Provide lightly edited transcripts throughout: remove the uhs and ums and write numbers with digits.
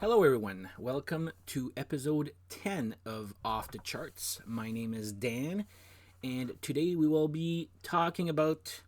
Hello, everyone. Welcome to episode 10 of Off the Charts. My name is Dan, and today we will be talking about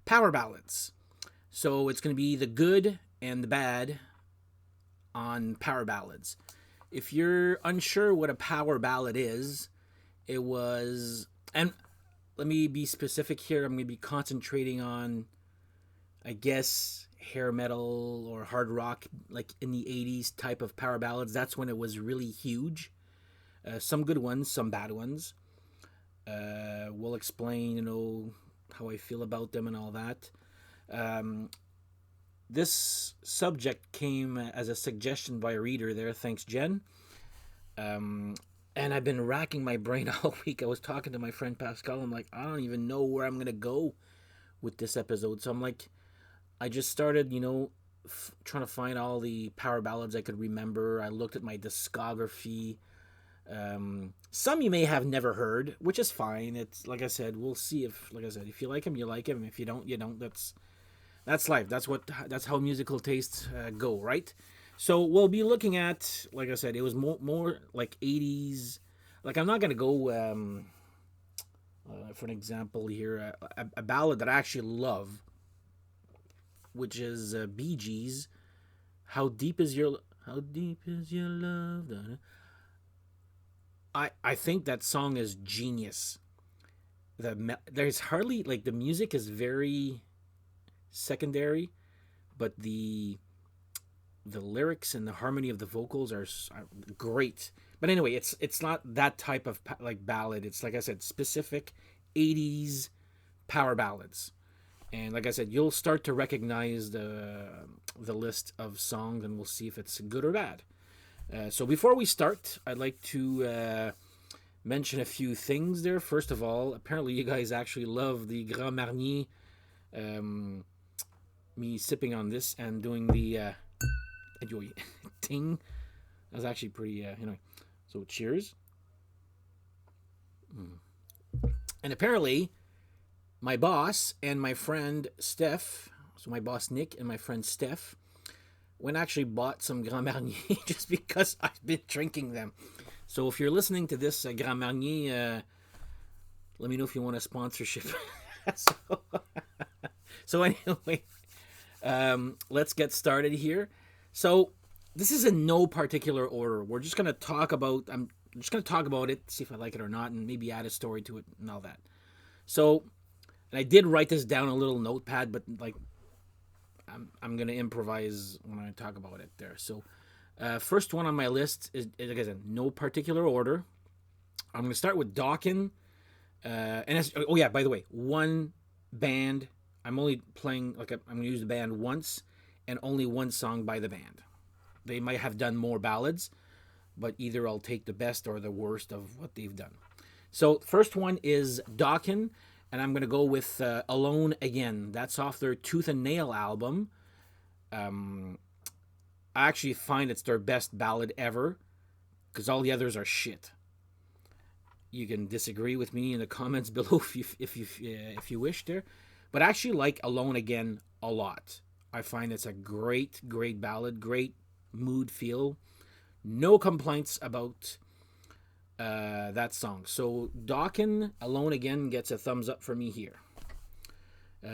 power ballads. So it's going to be the good and the bad on power ballads. If you're unsure what a power ballad is, it was. And let me be specific here. I'm going to be concentrating on, I guess, hair metal or hard rock, like in the 80s type of power ballads. That's when it was really huge. Some good ones, some bad ones. We'll explain, how I feel about them and all that. Um, this subject came as a suggestion by a reader there. Thanks, Jen. Um, and I've been racking my brain all week. I was talking to my friend Pascal. I'm like, I don't even know where I'm going to go with this episode. So I'm like, I just started, trying to find all the power ballads I could remember. I looked at my discography. Some you may have never heard, which is fine. It's like I said, we'll see if you like them, you like them. If you don't, you don't. That's life. That's how musical tastes go, right? So we'll be looking at, like I said, it was more like 80s. Like I'm not gonna go for an example here, a ballad that I actually love, which is Bee Gees. How deep is your love? I think that song is genius. There's hardly like the music is very secondary, but the lyrics and the harmony of the vocals are great. But anyway, it's not that type of like ballad. It's like I said, specific 80s power ballads. And like I said, you'll start to recognize the list of songs, and we'll see if it's good or bad. So before we start, I'd like to mention a few things there. First of all, apparently you guys actually love the Grand Marnier. Me sipping on this and doing the enjoy ting. That was actually pretty. Anyway, so cheers. And apparently, my boss and my friend Steph, so my boss Nick and my friend Steph, went actually bought some Grand Marnier just because I've been drinking them. So if you're listening to this Grand Marnier, let me know if you want a sponsorship. so, so anyway, let's get started here. So this is in no particular order. We're just gonna talk about. I'm just gonna talk about it, see if I like it or not, and maybe add a story to it and all that. So. And I did write this down on a little notepad, but like I'm gonna improvise when I talk about it there. So, first one on my list is like I said, no particular order. I'm gonna start with Dawkin, oh yeah, by the way, one band. I'm only playing I'm gonna use the band once, and only one song by the band. They might have done more ballads, but either I'll take the best or the worst of what they've done. So, first one is Dawkin. And I'm going to go with Alone Again. That's off their Tooth and Nail album. I actually find it's their best ballad ever, because all the others are shit. You can disagree with me in the comments below if you wish there. But I actually like Alone Again a lot. I find it's a great ballad, great mood feel. No complaints about that song. So Dawkin, Alone Again, gets a thumbs up for me here.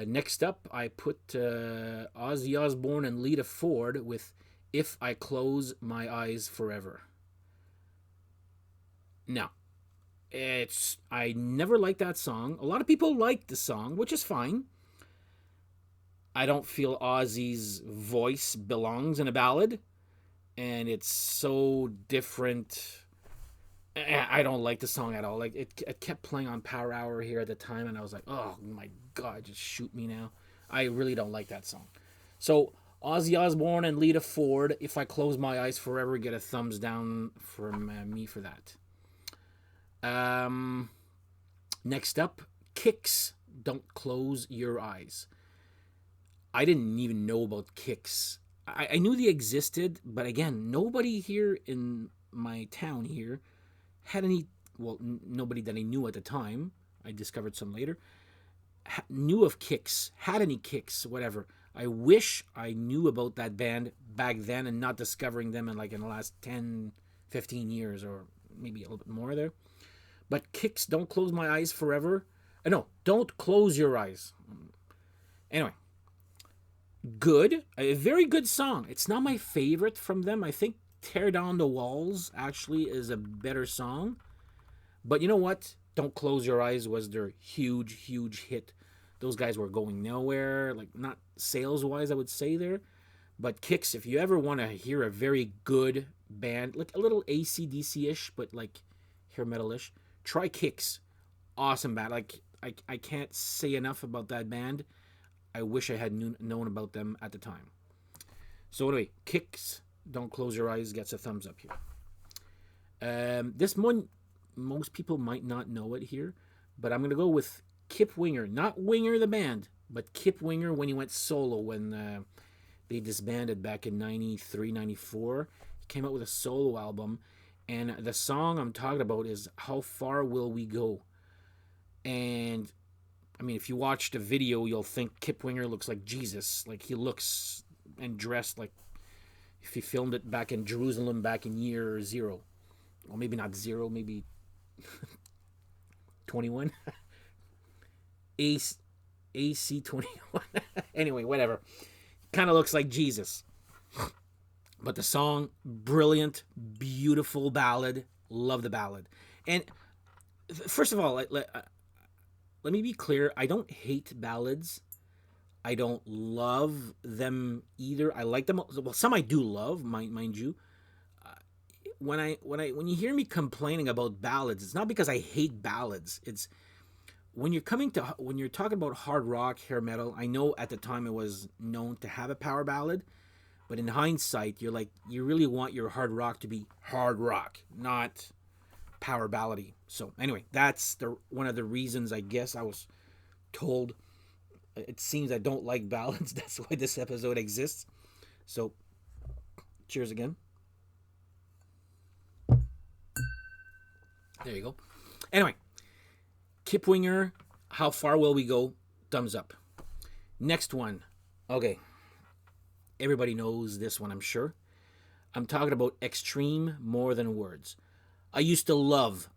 Next up, I put Ozzy Osbourne and Lita Ford with If I Close My Eyes Forever. Now, I never liked that song. A lot of people like the song, which is fine. I don't feel Ozzy's voice belongs in a ballad, and it's so different. I don't like the song at all. Like it kept playing on Power Hour here at the time, and I was like, oh my god, just shoot me now. I really don't like that song. So Ozzy Osbourne and Lita Ford, If I Close My Eyes Forever, get a thumbs down from me for that. Next up, Kix, Don't Close Your Eyes. I didn't even know about Kix. I knew they existed, but again, nobody here in my town here had any, nobody that I knew at the time, I discovered some later, knew of Kix, had any Kix, whatever. I wish I knew about that band back then and not discovering them in the last 10, 15 years, or maybe a little bit more there. But Kicks, Don't Close My Eyes Forever. No, Don't Close Your Eyes. Anyway, good. A very good song. It's not my favorite from them. I think Tear Down the Walls actually is a better song. But you know what? Don't Close Your Eyes was their huge, huge hit. Those guys were going nowhere, not sales-wise, I would say there. But Kicks, if you ever want to hear a very good band, like a little AC/DC-ish, but hair metal-ish, try Kicks. Awesome band. I can't say enough about that band. I wish I had known about them at the time. So anyway, Kicks, Don't Close Your Eyes gets a thumbs up here. This one, most people might not know it here, but I'm going to go with Kip Winger. Not Winger the band, but Kip Winger when he went solo, when they disbanded back in 93, 94. He came out with a solo album, and the song I'm talking about is How Far Will We Go? And I mean, if you watch the video, you'll think Kip Winger looks like Jesus. He looks and dressed like if he filmed it back in Jerusalem back in year 0. Or maybe not 0, maybe 21. AC 21. Anyway, whatever. Kind of looks like Jesus. But the song, brilliant, beautiful ballad. Love the ballad. And first of all, let me be clear. I don't hate ballads. I don't love them either. I like them. Well, some I do love, mind you. When you hear me complaining about ballads, it's not because I hate ballads. It's when you're talking about hard rock, hair metal. I know at the time it was known to have a power ballad, but in hindsight, you really want your hard rock to be hard rock, not power ballady. So anyway, that's one of the reasons I guess I was told. It seems I don't like ballads. That's why this episode exists. So, cheers again. There you go. Anyway, Kip Winger, How Far Will We Go? Thumbs up. Next one. Okay. Everybody knows this one, I'm sure. I'm talking about Extreme More Than Words. I used to love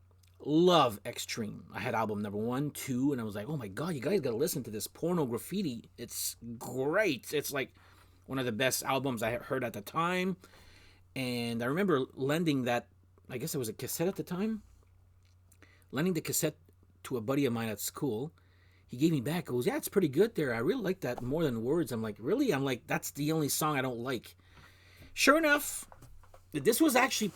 Extreme. I had album number 1, 2, and I was like, oh my god, you guys gotta listen to this Porno Graffiti. It's great. It's one of the best albums I heard at the time. And I remember lending that, I guess it was a cassette at the time, lending the cassette to a buddy of mine at school. He gave me back, goes, yeah, it's pretty good there. I really like that More Than Words. I'm like, really? I'm like, that's the only song I don't like. Sure enough, this was actually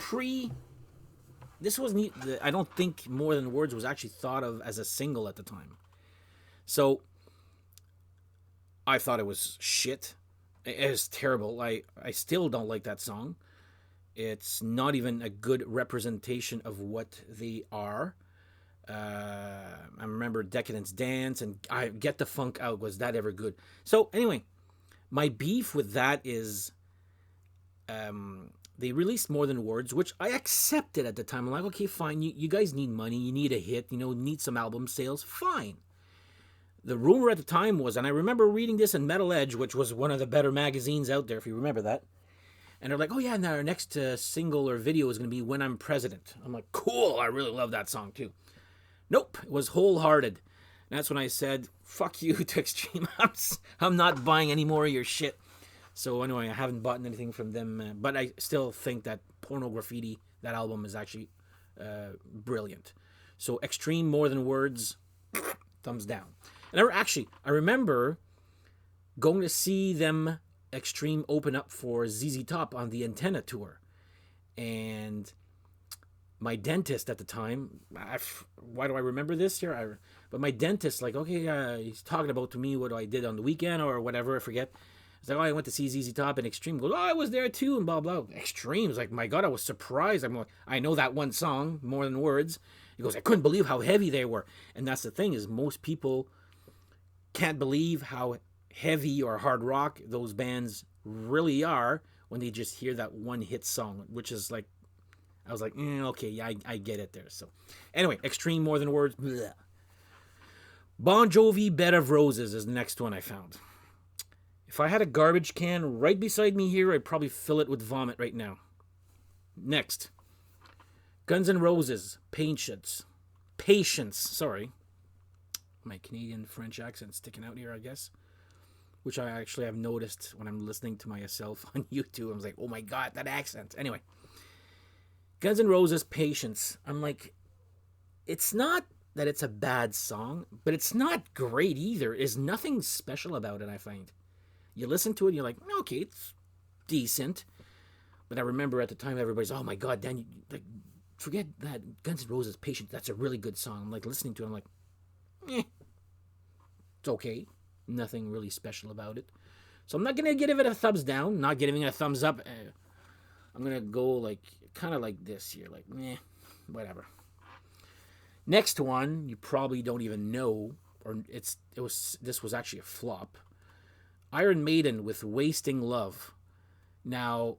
I don't think More Than Words was actually thought of as a single at the time. So, I thought it was shit. It was terrible. I still don't like that song. It's not even a good representation of what they are. I remember Decadence Dance and I Get the Funk Out. Was that ever good? So, anyway, my beef with that is... they released More Than Words, which I accepted at the time. I'm like, okay, fine. You guys need money. You need a hit. Need some album sales. Fine. The rumor at the time was, and I remember reading this in Metal Edge, which was one of the better magazines out there, if you remember that. And they're like, oh yeah, and our next single or video is going to be When I'm President. I'm like, cool. I really love that song too. Nope. It was Wholehearted. And that's when I said, fuck you to Extreme. I'm not buying any more of your shit. So anyway, I haven't bought anything from them, but I still think that Porno Graffiti, that album, is actually brilliant. So Extreme More Than Words, thumbs down. And I remember going to see them, Extreme, open up for ZZ Top on the Antenna tour. And my dentist at the time, why do I remember this here? But my dentist, he's talking about to me what I did on the weekend or whatever, I forget. It's like, oh, I went to see ZZ Top, and Extreme goes, oh, I was there too, and blah, blah. Extreme's like, my God, I was surprised. I'm like, I know that one song, More Than Words. He goes, I couldn't believe how heavy they were. And that's the thing, is most people can't believe how heavy or hard rock those bands really are when they just hear that one hit song, which is like, I was like, okay, yeah, I get it there. So anyway, Extreme More Than Words. Bleh. Bon Jovi, Bed of Roses is the next one I found. If I had a garbage can right beside me here, I'd probably fill it with vomit right now. Next, Guns N' Roses, Patience. Patience, sorry. My Canadian French accent sticking out here, I guess. Which I actually have noticed when I'm listening to myself on YouTube. I was like, oh my god, that accent. Anyway, Guns N' Roses, Patience. I'm like, it's not that it's a bad song, but it's not great either. There's nothing special about it, I find. You listen to it and you're like, okay, it's decent. But I remember at the time everybody's, oh my god, Dan, like, forget that. Guns N' Roses, Patience, that's a really good song. I'm like listening to it, I'm like, it's okay. Nothing really special about it. So I'm not going to give it a thumbs down, not giving it a thumbs up. I'm going to go like, kind of like this here, like, whatever. Next one, you probably don't even know, or this was actually a flop. Iron Maiden with Wasting Love. Now,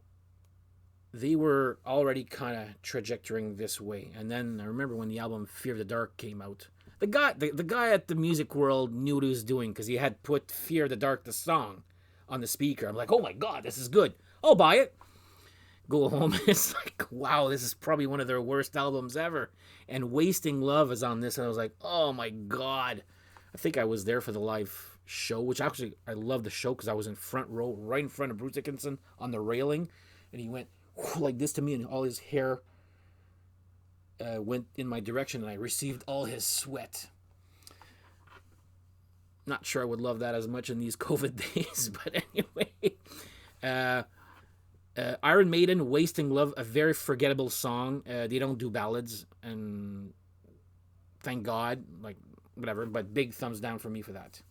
they were already kind of trajectoring this way. And then I remember when the album Fear of the Dark came out. The guy at the Music World knew what he was doing because he had put Fear of the Dark, the song, on the speaker. I'm like, oh my god, this is good. I'll buy it. Go home. It's like, wow, this is probably one of their worst albums ever. And Wasting Love is on this. And I was like, oh my god. I think I was there for the live show, which actually, I love the show because I was in front row, right in front of Bruce Dickinson on the railing. And he went like this to me and all his hair went in my direction and I received all his sweat. Not sure I would love that as much in these COVID days, but anyway. Iron Maiden, Wasting Love, a very forgettable song. They don't do ballads, and thank God, like, whatever, but big thumbs down for me for that.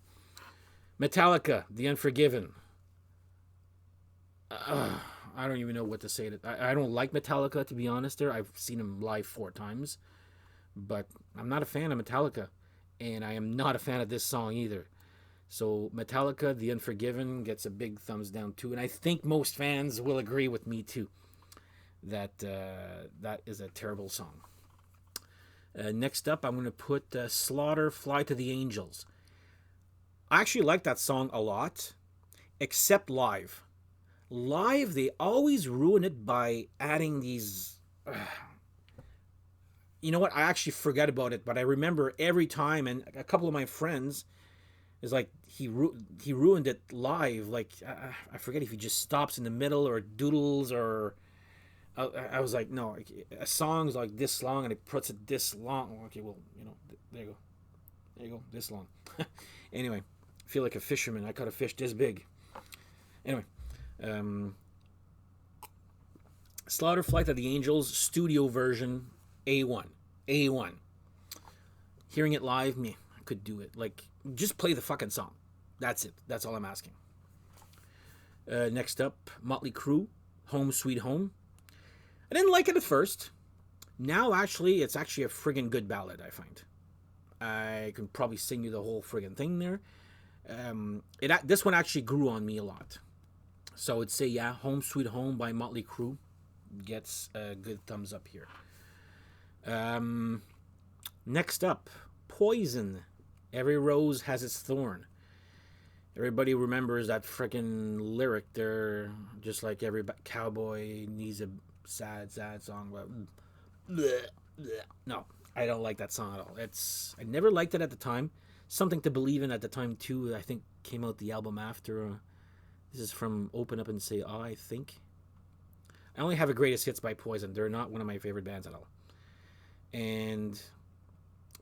Metallica, The Unforgiven. I don't even know what to say. I don't like Metallica, to be honest there. I've seen them live 4 times. But I'm not a fan of Metallica. And I am not a fan of this song either. So Metallica, The Unforgiven, gets a big thumbs down too. And I think most fans will agree with me too. That that is a terrible song. Next up, I'm going to put Slaughter, Fly to the Angels. I actually like that song a lot. Except live. Live, they always ruin it by adding these... You know what? I actually forget about it, but I remember every time, and a couple of my friends is like, he ruined it live. Like, I forget if he just stops in the middle or doodles or... I was like, no, a song's like this long and it puts it this long. Okay, well, there you go. There you go, this long. Anyway, I feel like a fisherman. I caught a fish this big. Anyway. Slaughter, Flight to the Angels, studio version, A1. A1. Hearing it live, I could do it. Like, just play the fucking song. That's it. That's all I'm asking. Next up, Motley Crue, Home Sweet Home. I didn't like it at first. Now, actually, it's actually a friggin' good ballad, I find. I can probably sing you the whole friggin' thing there. This one actually grew on me a lot. So I would say, yeah, Home Sweet Home by Motley Crue gets a good thumbs up here. Next up, Poison. Every rose has its thorn. Everybody remembers that freaking lyric there, just like every cowboy needs a sad song. But bleh, bleh. No, I don't like that song at all. I never liked it at the time. Something to Believe in at the time too. I think came out the album after. This is from Open Up and Say I think. I only have a greatest hits by Poison. They're not one of my favorite bands at all.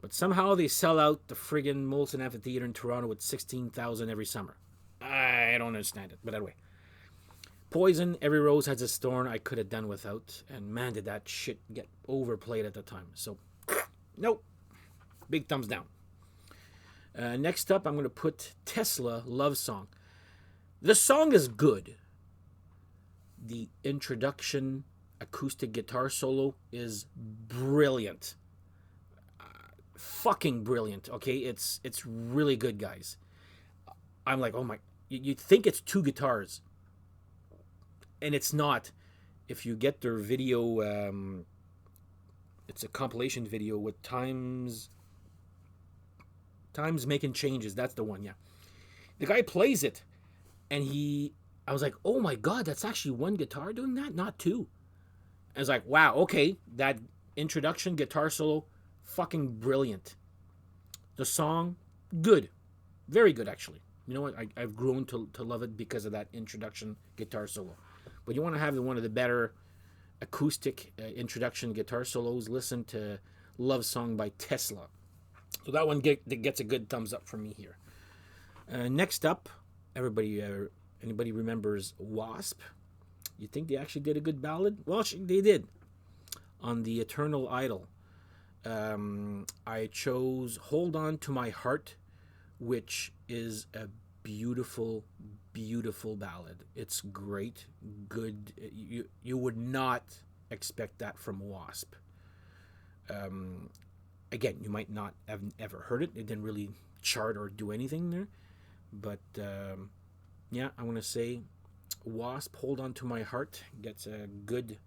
But somehow they sell out the friggin' Molson Amphitheater in Toronto with 16,000 every summer. I don't understand it. But anyway. Poison, Every Rose Has Its Thorn, I could have done without. And man, did that shit get overplayed at the time. So, nope. Big thumbs down. Next up, I'm going to put Tesla, Love Song. The song is good. The introduction acoustic guitar solo is brilliant. Fucking brilliant, okay? It's really good, guys. I'm like, oh my... You'd think it's 2 guitars. And it's not. If you get their video... it's a compilation video with Times Making Changes. That's the one, yeah. The guy plays it. And I was like, oh my God, that's actually one guitar doing that, not two. I was like, wow, okay, that introduction guitar solo, fucking brilliant. The song, good. Very good, actually. You know what? I've grown to love it because of that introduction guitar solo. But you want to have one of the better acoustic introduction guitar solos, listen to Love Song by Tesla. So that one gets a good thumbs up from me here. Next up, anybody remembers Wasp? You think they actually did a good ballad? Well, they did. On the Eternal Idol, I chose Hold On to My Heart, which is a beautiful, beautiful ballad. It's great, good. You would not expect that from Wasp. Again, you might not have ever heard it. It didn't really chart or do anything there. But yeah, I want to say Wasp, Hold On to My Heart gets a good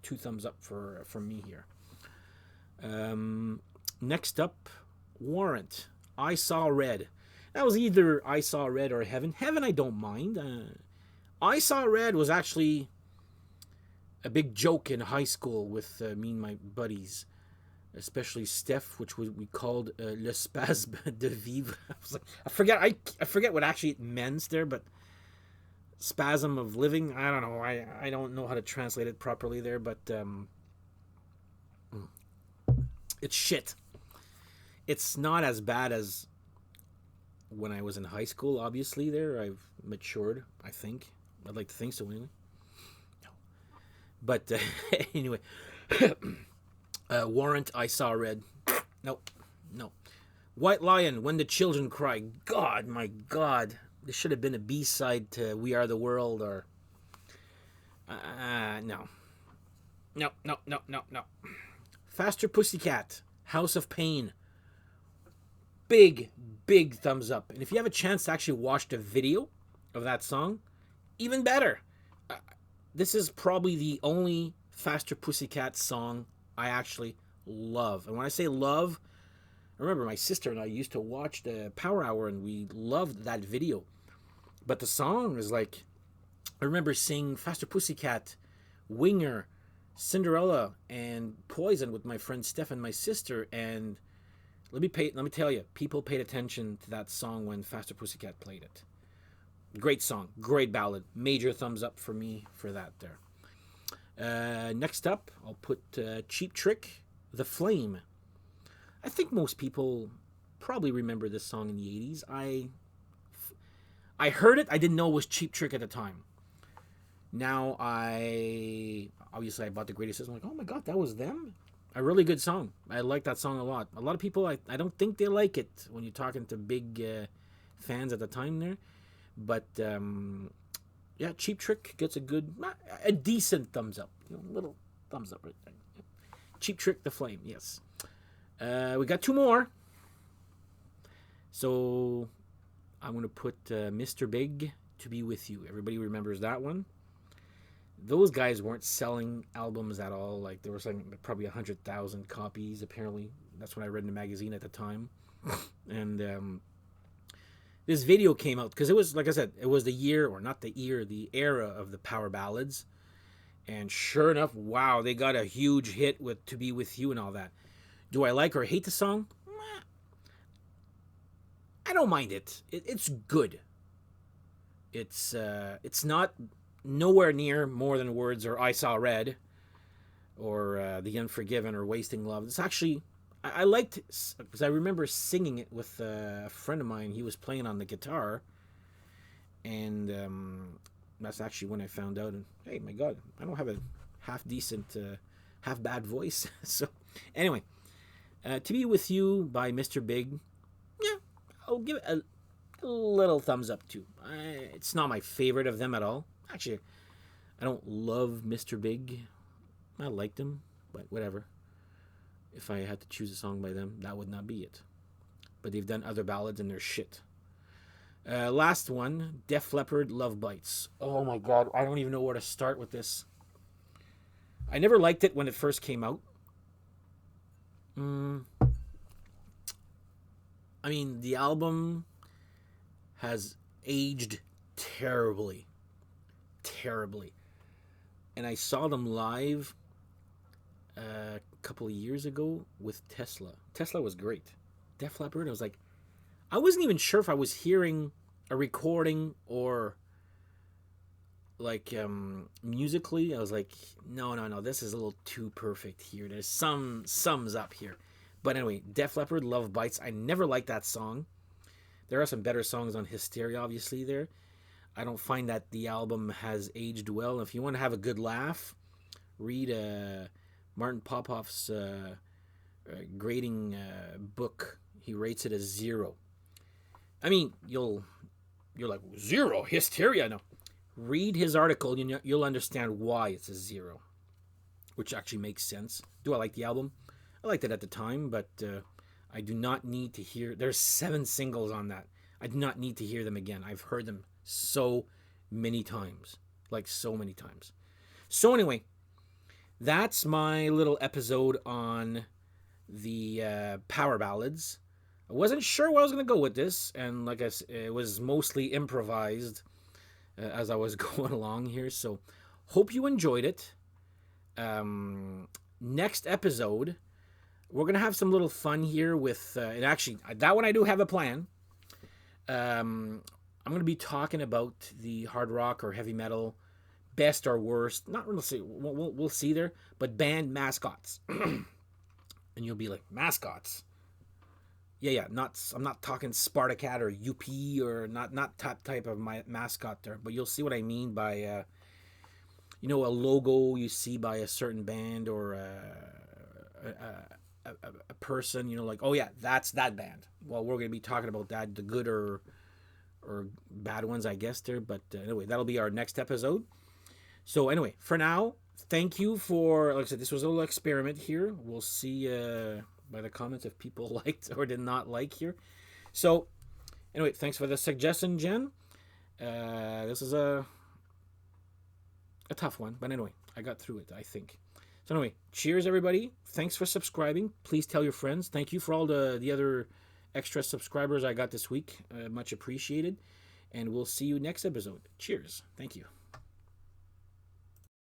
two thumbs up from me here. Next up, Warrant, I Saw Red. That was either I Saw Red or Heaven. Heaven I don't mind. I Saw Red was actually a big joke in high school with me and my buddies, especially Steph, which we called le spasme de vivre. I forget what actually it means there, but spasm of living. I don't know. I don't know how to translate it properly there, but it's shit. It's not as bad as when I was in high school. Obviously, there I've matured. I think. I'd like to think so anyway. No, but anyway. Warrant, I Saw Red. No. White Lion, When the Children Cry. God, my God. This should have been a B-side to We Are the World or... No. No. Faster Pussycat, House of Pain. Big thumbs up. And if you have a chance to actually watch the video of that song, even better. This is probably the only Faster Pussycat song I actually love. And when I say love, I remember my sister and I used to watch the Power Hour and we loved that video. But the song is like, I remember seeing Faster Pussycat, Winger, Cinderella, and Poison with my friend Steph and my sister. And let me tell you, people paid attention to that song when Faster Pussycat played it. Great song, great ballad. Major thumbs up for me for that there. Next up, I'll put Cheap Trick, The Flame. I think most people probably remember this song in the 80s. I heard it. I didn't know it was Cheap Trick at the time. Now I bought the greatest hits. I'm like, oh my God, that was them? A really good song. I like that song a lot. A lot of people, I don't think they like it when you're talking to big fans at the time there. But yeah, Cheap Trick gets a decent thumbs up. Little thumbs up right there. Cheap Trick, The Flame, yes. We got two more. So I'm going to put Mr. Big, To Be With You. Everybody remembers that one. Those guys weren't selling albums at all. Like, there was probably 100,000 copies, apparently. That's what I read in the magazine at the time. And this video came out, because it was, like I said, it was the era of the power ballads. And sure enough, wow, they got a huge hit with To Be With You and all that. Do I like or hate the song? I don't mind it. It's good. It's not nowhere near More Than Words or I Saw Red or The Unforgiven or Wasting Love. It's actually, I liked it because I remember singing it with a friend of mine. He was playing on the guitar. And that's actually when I found out, and hey, my God, I don't have a half-decent, half-bad voice. So, anyway, To Be With You by Mr. Big, yeah, I'll give it a little thumbs up, too. It's not my favorite of them at all. Actually, I don't love Mr. Big. I liked him, but whatever. If I had to choose a song by them, that would not be it. But they've done other ballads, and they're shit. Last one, Def Leppard, Love Bites. Oh my God, I don't even know where to start with this. I never liked it when it first came out. I mean, the album has aged terribly, terribly. And I saw them live a couple of years ago with Tesla. Tesla was great. Def Leppard, I was like, I wasn't even sure if I was hearing a recording or like musically. I was like, no, this is a little too perfect here. There's some sums up here. But anyway, Def Leppard, Love Bites. I never liked that song. There are some better songs on Hysteria, obviously, there. I don't find that the album has aged well. If you want to have a good laugh, read Martin Popoff's grading book. He rates it as 0. I mean, you're like, 0? Hysteria? No. Read his article, you'll understand why it's a 0, which actually makes sense. Do I like the album? I liked it at the time, but I do not need to hear... There's 7 singles on that. I do not need to hear them again. I've heard them so many times. Like, so many times. So anyway, that's my little episode on the power ballads. I wasn't sure where I was going to go with this, and like I said, it was mostly improvised as I was going along here, so hope you enjoyed it. Next episode, we're going to have some little fun here with, and actually, that one I do have a plan. I'm going to be talking about the hard rock or heavy metal, best or worst, not really, we'll see there, but band mascots. And you'll be like, mascots? Yeah, I'm not talking Spartacat or UP or not that type of my mascot there, but you'll see what I mean by, a logo you see by a certain band or a person, like, oh yeah, that's that band. Well, we're going to be talking about that, the good or bad ones, I guess there, but anyway, that'll be our next episode. So anyway, for now, thank you for, like I said, this was a little experiment here. We'll see by the comments if people liked or did not like here. So anyway, thanks for the suggestion, Jen. This is a tough one, but anyway, I got through it, I think. So anyway, cheers, everybody. Thanks for subscribing. Please tell your friends. Thank you for all the other extra subscribers I got this week. Much appreciated. And we'll see you next episode. Cheers. Thank you.